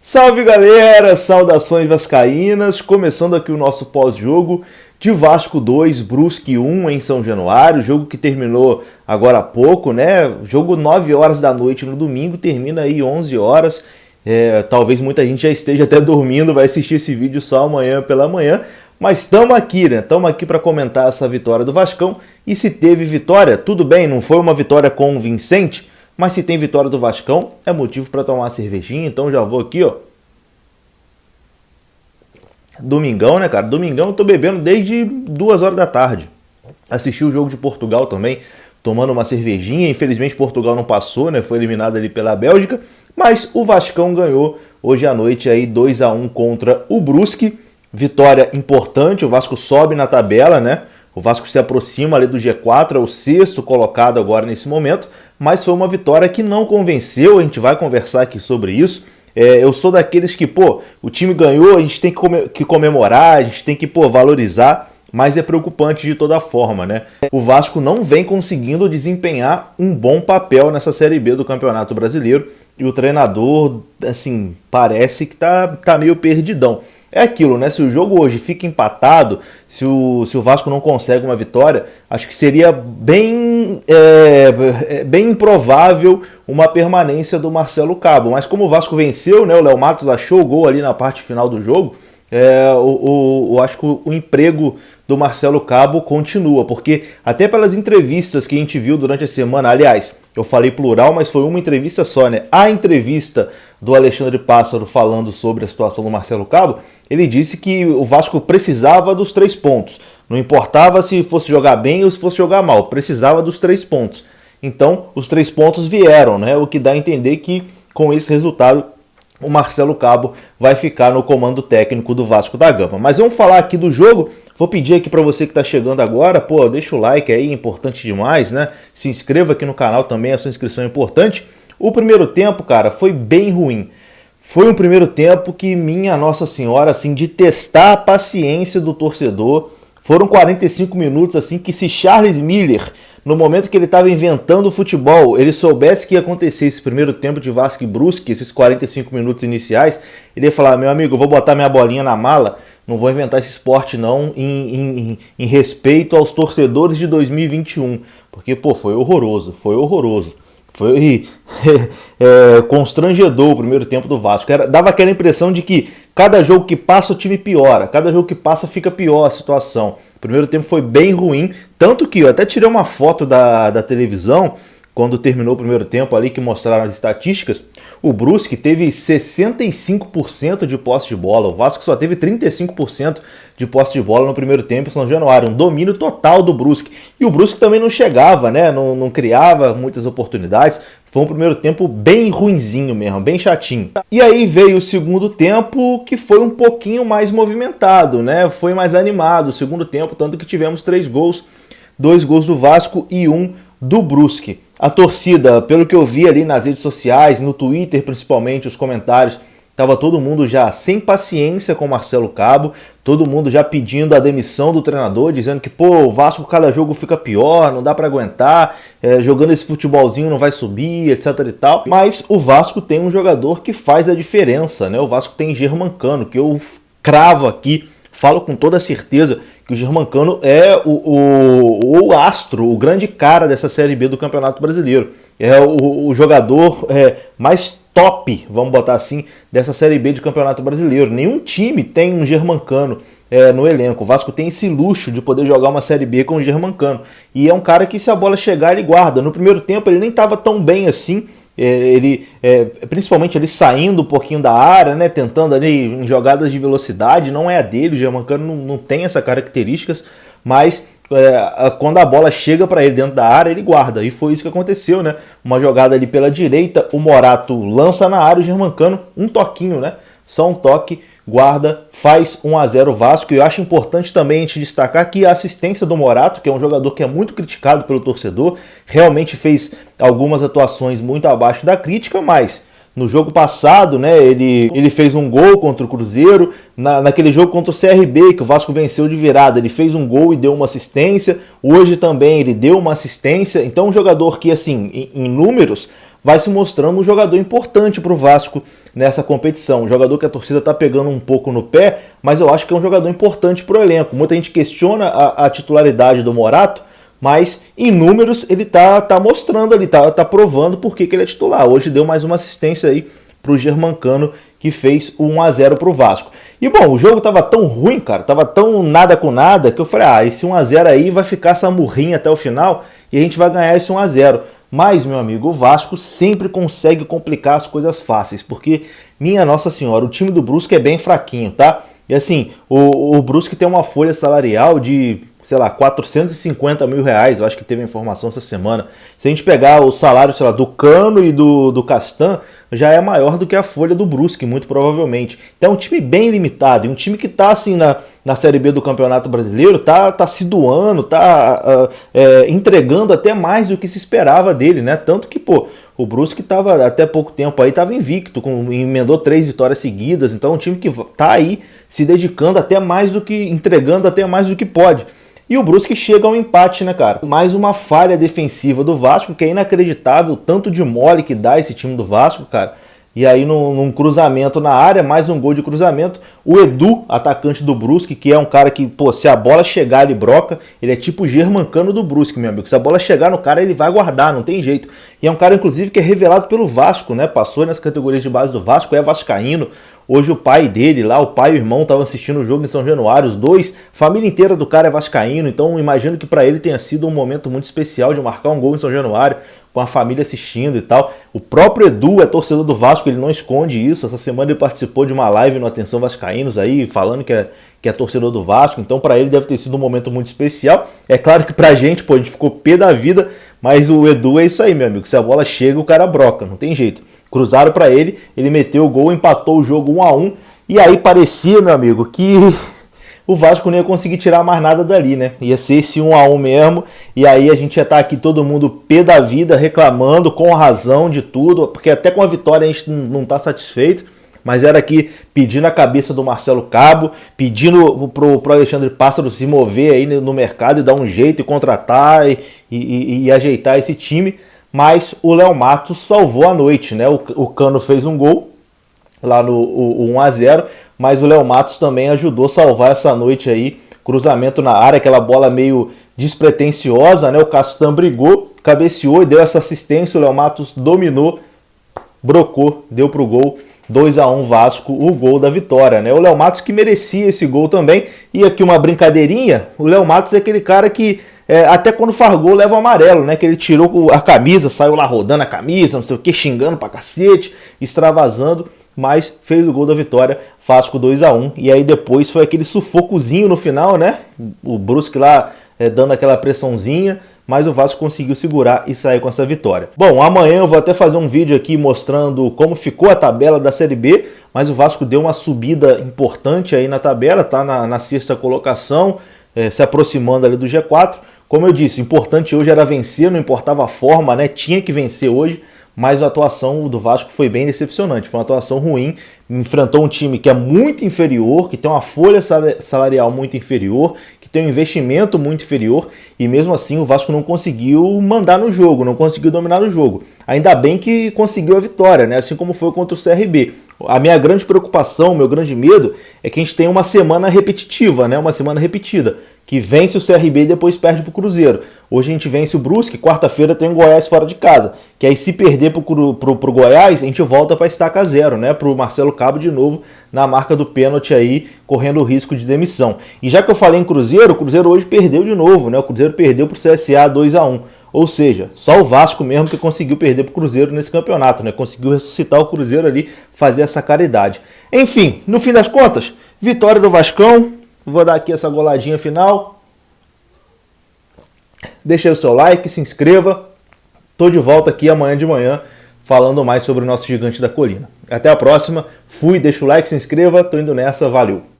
Salve galera, saudações vascaínas, começando aqui o nosso pós-jogo de Vasco 2, Brusque 1 em São Januário, jogo que terminou agora há pouco, né? Jogo 9 horas da noite no domingo, termina aí 11 horas, talvez muita gente já esteja até dormindo, vai assistir esse vídeo só amanhã pela manhã, mas estamos aqui, né? Estamos aqui para comentar essa vitória do Vascão, e se teve vitória, tudo bem, não foi uma vitória convincente, mas se tem vitória do Vascão, é motivo para tomar uma cervejinha, então já vou aqui, ó. Domingão, né, cara? Domingão eu tô bebendo desde 2 horas da tarde. Assisti o jogo de Portugal também, tomando uma cervejinha. Infelizmente Portugal não passou, né? Foi eliminado ali pela Bélgica, mas o Vascão ganhou hoje à noite aí 2-1 contra o Brusque. Vitória importante, o Vasco sobe na tabela, né? O Vasco se aproxima ali do G4, é o 6º colocado agora nesse momento, mas foi uma vitória que não convenceu, a gente vai conversar aqui sobre isso. Eu sou daqueles que, o time ganhou, a gente tem que comemorar, a gente tem que, valorizar, mas é preocupante de toda forma, né? O Vasco não vem conseguindo desempenhar um bom papel nessa Série B do Campeonato Brasileiro e o treinador, assim, parece que tá meio perdidão. É aquilo, né? Se o jogo hoje fica empatado, se o Vasco não consegue uma vitória, acho que seria bem improvável uma permanência do Marcelo Cabo. Mas como o Vasco venceu, né? O Léo Matos achou o gol ali na parte final do jogo, eu acho que o emprego do Marcelo Cabo continua, porque até pelas entrevistas que a gente viu durante a semana, aliás, eu falei plural, mas foi uma entrevista só, né? A entrevista do Alexandre Pássaro falando sobre a situação do Marcelo Cabo, ele disse que o Vasco precisava dos 3 pontos. Não importava se fosse jogar bem ou se fosse jogar mal, precisava dos 3 pontos. Então, os 3 pontos vieram, né? O que dá a entender que com esse resultado o Marcelo Cabo vai ficar no comando técnico do Vasco da Gama. Mas vamos falar aqui do jogo. Vou pedir aqui para você que está chegando agora, deixa o like aí, importante demais, né? Se inscreva aqui no canal também, a sua inscrição é importante. O primeiro tempo, cara, foi bem ruim. Foi um primeiro tempo que, minha Nossa Senhora, assim, de testar a paciência do torcedor. Foram 45 minutos, assim, que se Charles Miller, no momento que ele estava inventando o futebol, ele soubesse que ia acontecer esse primeiro tempo de Vasco e Brusque, esses 45 minutos iniciais, ele ia falar, meu amigo, eu vou botar minha bolinha na mala, não vou inventar esse esporte não, em respeito aos torcedores de 2021, porque, foi horroroso, Foi constrangedor o primeiro tempo do Vasco. Dava aquela impressão de que cada jogo que passa o time piora, cada jogo que passa fica pior a situação. O primeiro tempo foi bem ruim, tanto que eu até tirei uma foto da televisão quando terminou o primeiro tempo ali, que mostraram as estatísticas. O Brusque teve 65% de posse de bola, o Vasco só teve 35% de posse de bola no primeiro tempo em São Januário, um domínio total do Brusque. E o Brusque também não chegava, né? Não criava muitas oportunidades. Foi um primeiro tempo bem ruinzinho mesmo, bem chatinho. E aí veio o segundo tempo, que foi um pouquinho mais movimentado, né? Foi mais animado o segundo tempo, tanto que tivemos 3 gols, 2 gols do Vasco e 1 do Brusque. A torcida, pelo que eu vi ali nas redes sociais, no Twitter principalmente, os comentários, estava todo mundo já sem paciência com o Marcelo Cabo, todo mundo já pedindo a demissão do treinador, dizendo que o Vasco cada jogo fica pior, não dá para aguentar, jogando esse futebolzinho não vai subir, etc e tal. Mas o Vasco tem um jogador que faz a diferença, né? O Vasco tem Germancano, que eu cravo aqui, falo com toda certeza que o Germancano é o astro, o grande cara dessa Série B do Campeonato Brasileiro. É o jogador mais top, vamos botar assim, dessa Série B de Campeonato Brasileiro. Nenhum time tem um Germancano no elenco. O Vasco tem esse luxo de poder jogar uma Série B com o Germancano. E é um cara que, se a bola chegar, ele guarda. No primeiro tempo ele nem estava tão bem assim, principalmente ele saindo um pouquinho da área, né, tentando ali em jogadas de velocidade, não é a dele, o Germancano não tem essas características, mas quando a bola chega para ele dentro da área, ele guarda, e foi isso que aconteceu, né? Uma jogada ali pela direita, o Morato lança na área, o Germancano, um toquinho, né? Só um toque, guarda, faz 1-0 Vasco. E eu acho importante também a gente destacar que a assistência do Morato, que é um jogador que é muito criticado pelo torcedor, realmente fez algumas atuações muito abaixo da crítica, mas no jogo passado, né, ele fez um gol contra o Cruzeiro, naquele jogo contra o CRB, que o Vasco venceu de virada, ele fez um gol e deu uma assistência, hoje também ele deu uma assistência, então um jogador que, assim, em números, vai se mostrando um jogador importante para o Vasco nessa competição. Um jogador que a torcida está pegando um pouco no pé, mas eu acho que é um jogador importante para o elenco. Muita gente questiona a titularidade do Morato, mas em números ele tá mostrando ali, tá provando por que ele é titular. Hoje deu mais uma assistência aí para o Germancano, que fez o 1-0 para o Vasco. E bom, o jogo tava tão ruim, cara, tava tão nada com nada, que eu falei, esse 1-0 aí vai ficar essa murrinha até o final e a gente vai ganhar esse 1-0. Mas, meu amigo, o Vasco sempre consegue complicar as coisas fáceis, porque, minha Nossa Senhora, o time do Brusque é bem fraquinho, tá? E assim, o Brusque tem uma folha salarial de, sei lá, 450 mil reais, eu acho que teve a informação essa semana. Se a gente pegar o salário, sei lá, do Cano e do Castan, já é maior do que a folha do Brusque, muito provavelmente. Então é um time bem limitado, e um time que tá assim na Série B do Campeonato Brasileiro, tá se doando, entregando até mais do que se esperava dele, né? Tanto que, pô, o Brusque estava até pouco tempo aí, estava invicto, emendou 3 vitórias seguidas, então é um time que está aí se dedicando até mais do que, entregando até mais do que pode. E o Brusque chega ao empate, né, cara? Mais uma falha defensiva do Vasco, que é inacreditável, o tanto de mole que dá esse time do Vasco, cara. E aí num cruzamento na área, mais um gol de cruzamento, o Edu, atacante do Brusque, que é um cara que, pô, se a bola chegar ele broca, ele é tipo o Germancano do Brusque, meu amigo. Se a bola chegar no cara, ele vai guardar, não tem jeito. E é um cara, inclusive, que é revelado pelo Vasco, né? Passou nas categorias de base do Vasco, é vascaíno. Hoje o pai dele lá, o pai e o irmão estavam assistindo o jogo em São Januário, os dois, família inteira do cara é vascaíno, então imagino que para ele tenha sido um momento muito especial de marcar um gol em São Januário, com a família assistindo e tal. O próprio Edu é torcedor do Vasco, ele não esconde isso. Essa semana ele participou de uma live no Atenção Vascaínos aí, falando que é torcedor do Vasco, então para ele deve ter sido um momento muito especial. É claro que pra gente, pô, a gente ficou pé da vida, mas o Edu é isso aí, meu amigo, se a bola chega o cara broca, não tem jeito. Cruzaram para ele meteu o gol, empatou o jogo 1-1, e aí parecia, meu amigo, que o Vasco não ia conseguir tirar mais nada dali, né? Ia ser esse 1-1 mesmo, e aí a gente ia estar aqui todo mundo pé da vida, reclamando com razão de tudo, porque até com a vitória a gente não está satisfeito, mas era aqui pedindo a cabeça do Marcelo Cabo, pedindo pro Alexandre Pássaro se mover aí no mercado e dar um jeito e contratar e ajeitar esse time, mas o Léo Matos salvou a noite, né? O Cano fez um gol lá no 1-0, mas o Léo Matos também ajudou a salvar essa noite aí, cruzamento na área, aquela bola meio despretensiosa, né? O Castan brigou, cabeceou e deu essa assistência, o Léo Matos dominou, brocou, deu pro gol, 2-1 Vasco, o gol da vitória, né? O Léo Matos que merecia esse gol também, e aqui uma brincadeirinha, o Léo Matos é aquele cara que até quando faz gol leva o amarelo, né? Que ele tirou a camisa, saiu lá rodando a camisa, não sei o que, xingando pra cacete, extravasando, mas fez o gol da vitória, Vasco 2-1, e aí depois foi aquele sufocozinho no final, né? O Brusque lá dando aquela pressãozinha, mas o Vasco conseguiu segurar e sair com essa vitória. Bom, amanhã eu vou até fazer um vídeo aqui mostrando como ficou a tabela da Série B, mas o Vasco deu uma subida importante aí na tabela, tá na sexta colocação, se aproximando ali do G4. Como eu disse, importante hoje era vencer, não importava a forma, né? Tinha que vencer hoje, mas a atuação do Vasco foi bem decepcionante, foi uma atuação ruim, enfrentou um time que é muito inferior, que tem uma folha salarial muito inferior, que tem um investimento muito inferior, e mesmo assim o Vasco não conseguiu mandar no jogo, não conseguiu dominar no jogo. Ainda bem que conseguiu a vitória, né? Assim como foi contra o CRB. A minha grande preocupação, o meu grande medo é que a gente tem uma semana repetitiva, né? Uma semana repetida, que vence o CRB e depois perde para o Cruzeiro. Hoje a gente vence o Brusque, quarta-feira tem o Goiás fora de casa, que aí se perder pro Goiás, a gente volta para estaca zero, né? Pro Marcelo Cabo de novo na marca do pênalti aí, correndo o risco de demissão. E já que eu falei em Cruzeiro, o Cruzeiro hoje perdeu de novo, né? O Cruzeiro perdeu pro CSA 2-1. Ou seja, só o Vasco mesmo que conseguiu perder pro Cruzeiro nesse campeonato, né? Conseguiu ressuscitar o Cruzeiro ali, fazer essa caridade. Enfim, no fim das contas, vitória do Vascão. Vou dar aqui essa goladinha final. Deixa aí o seu like, se inscreva. Tô de volta aqui amanhã de manhã falando mais sobre o nosso gigante da colina. Até a próxima. Fui, deixa o like, se inscreva. Tô indo nessa, valeu.